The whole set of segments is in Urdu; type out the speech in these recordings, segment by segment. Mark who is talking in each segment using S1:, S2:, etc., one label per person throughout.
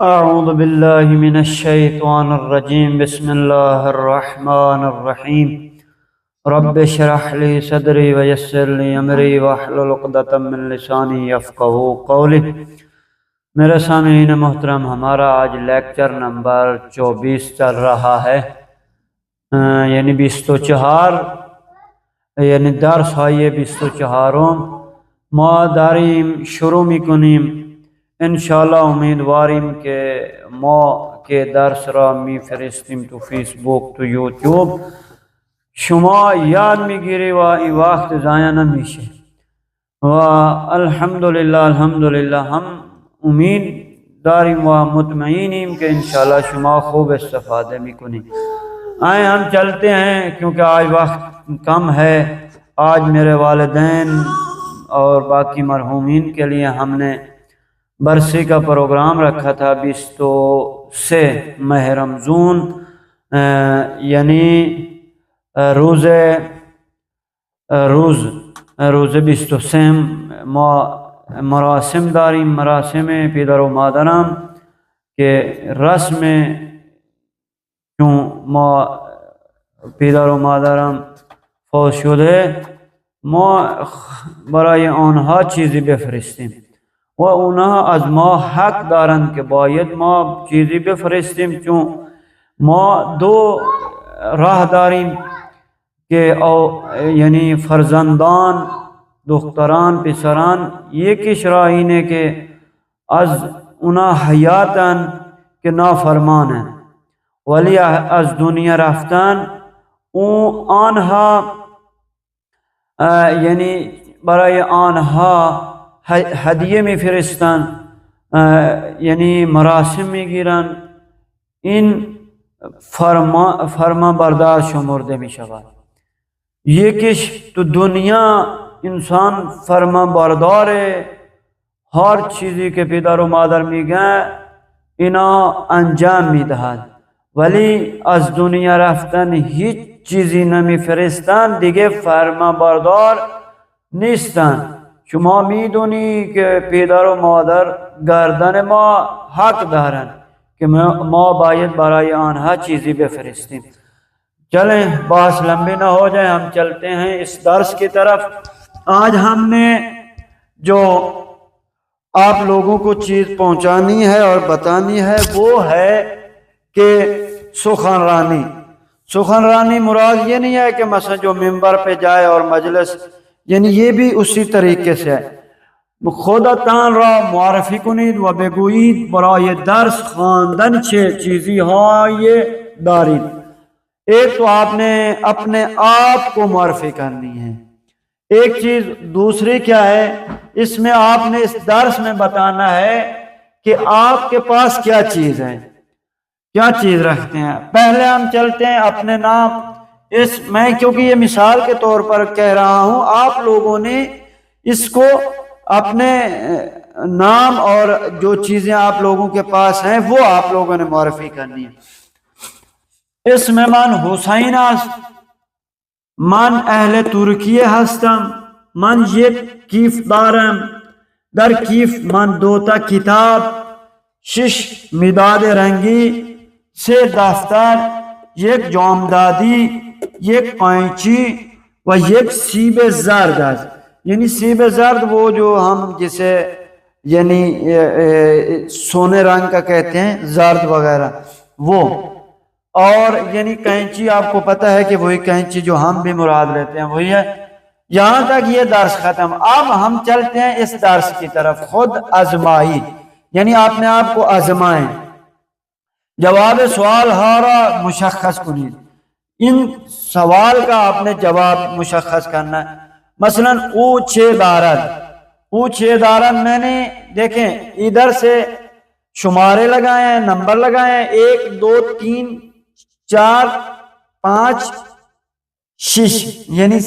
S1: أعوذ بالله من الشيطان الرجيم بسم الله الرحمن الرحيم رب اشرح لي صدري ويسر لي أمري واحلل عقدة من لساني يفقهوا قولي۔ میرے سامعین محترم، ہمارا آج لیکچر نمبر 24 چل رہا ہے، یعنی 24 یعنی درس های 24 ما داریم شروع میکنیم. انشاءالله امیدواریم که ما که درس را میفرستیم تو فیسبوک تو یوتیوب شما یاد میگیری و این وقت ضایع نمیشه. و الحمدلله ہم امید داریم و مطمئنیم کہ انشاءاللہ شما خوب استفاده میکنی. آئیں ہم چلتے ہیں کیونکہ آج وقت کم ہے. آج میرے والدین اور باقی مرحومین کے لیے ہم نے برسی کا پروگرام رکھا تھا 23 ماہ رمضان، یعنی روز 23 ما مراسم داریم، مراسم پدر و مادرم که رسم چون ما پدر و مادرم فوت شده ما برای آنها چیزی بفرستیم و اونها از ما حق دارند که باید ما چیزی بفرستیم، چون ما دو راه داریم که یعنی فرزندان دختران پسران، یکیش راه اینه که از اونا حیاتن که نافرمانن، ولی از دنیا رفتن آنها یعنی برای آنها هدیه میفرستن، یعنی مراسم میگیرن. این فرما بردار شمرده میشود. یکیش تو دنیا انسان فرما برداره، هر چیزی که پدر و مادر میگن اینا انجام میدهد، ولی از دنیا رفتن هیچ چیزی نمیفرستن، دیگه فرما بردار نیستن. شما میدونی که پدر و مادر گردن ما حق دارن که ما باید برای آنها چیزی بفرستیم. چلیں بحث لمبی نہ ہو جائے، ہم چلتے ہیں اس درس کی طرف. آج ہم نے جو آپ لوگوں کو چیز پہنچانی ہے اور بتانی ہے وہ ہے کہ سخن رانی مراد یہ نہیں ہے کہ مثلا جو ممبر پہ جائے اور مجلس، یعنی یہ بھی اسی طریقے سے ہے. خودتان را معرفی کنید و بگویید برای درس خواندن چه چیزی های دارید. ایک تو آپ نے اپنے آپ کو معرفی کرنی ہے. ایک چیز دوسری کیا ہے، اس میں آپ نے اس درس میں بتانا ہے کہ آپ کے پاس کیا چیز ہے، کیا چیز رکھتے ہیں. پہلے ہم چلتے ہیں اپنے نام. میں کیونکہ یہ مثال کے طور پر کہہ رہا ہوں، آپ لوگوں نے اس کو اپنے نام اور جو چیزیں آپ لوگوں کے پاس ہیں وہ آپ لوگوں نے معرفی کرنی ہے. اسم من حسین است، من اهل ترکیه هستم، من یک کیف دارم، در کیف من 2 کتاب، 6 مداد رنگی، 3 دفتر، 1 جامدادی، 1 قینچی و 1 سیب زرد است. یعنی سیب زرد وہ جو ہم جسے یعنی سونے رنگ کا کہتے ہیں، زرد وغیرہ وہ. اور یعنی کینچی آپ کو پتہ ہے کہ وہی کینچی جو ہم بھی مراد لیتے ہیں وہی ہے. یہاں تک یہ درس ختم. اب ہم چلتے ہیں اس درس کی طرف. خود آزمائی، یعنی آپ نے آپ کو آزمائیں. جواب سوال ہارا مشخص کنید. ان سوال کا آپ نے جواب مشخص کرنا ہے. مثلا او چھ دارد میں نے دیکھیں ادھر سے شمارے لگائے ہیں، نمبر لگائے ہیں، 1 2 3 4 5 6 یعنی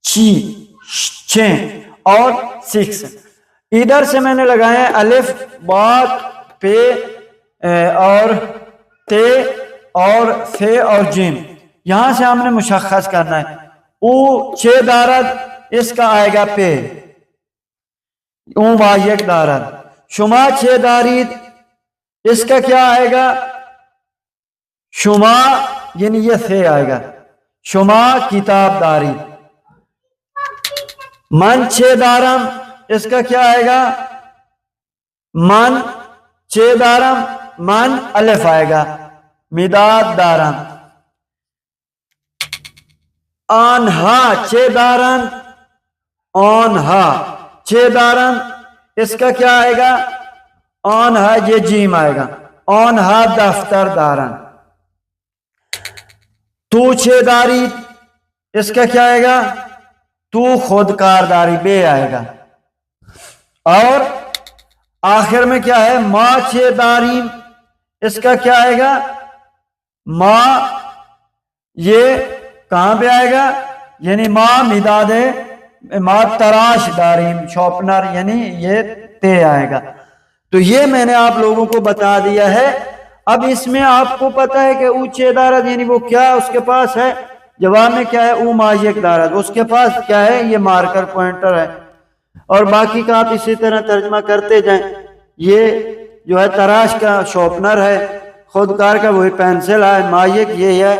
S1: 6 اور 6. ادھر سے میں نے لگائے ہیں الف با پے اور تے اور فے اور جیم. یہاں سے ہم نے مشخص کرنا ہے. او 6 دارد اس کا آئے گا پے، اون با 1 دارد. شما چه دارید؟ اس کا کیا آئے گا؟ شما، یعنی یہ سے آئے گا، شما کتاب داری. من چھ دارم، اس کا کیا آئے گا؟ من چھ دارم، من الف آئے گا، مداد دارم. آنہا چھ دارن، آنہا چھ دارن، اس کا کیا آئے گا؟ آنہا، یہ جیم آئے گا، آنہا دفتر دارن. تو چھ داری، اس کا کیا آئے گا؟ تو خود کارداری، بے آئے گا. اور آخر میں کیا ہے؟ ما چھ داریم، اس کا کیا آئے گا؟ ما، یہ کہاں پہ آئے گا؟ یعنی ما مداد، ما تراش داریم شوپنر، یعنی یہ تے آئے گا. تو یہ میں نے آپ لوگوں کو بتا دیا ہے. اب اس میں آپ کو پتا ہے کہ اونچے دارد یعنی وہ کیا اس کے پاس ہے؟ جواب میں کیا ہے؟ او ماجیک دارد، اس کے پاس کیا ہے؟ یہ مارکر پوائنٹر ہے. اور باقی کا آپ اسی طرح ترجمہ کرتے جائیں. یہ جو ہے تراش کا شارپنر ہے، خودکار کا وہی پینسل ہے، ماجیک یہ ہے،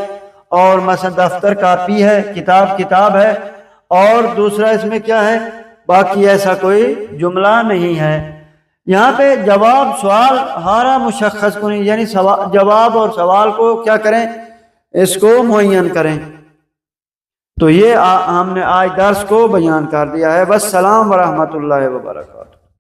S1: اور مثلا دفتر کاپی ہے، کتاب کتاب ہے. اور دوسرا اس میں کیا ہے؟ باقی ایسا کوئی جملہ نہیں ہے. یہاں پہ جواب سوال ہارا مشخص کو نہیں، یعنی جواب اور سوال کو کیا کریں؟ اس کو معین کریں. تو یہ ہم نے آج درس کو بیان کر دیا ہے. والسلام ورحمۃ اللہ وبرکاتہ.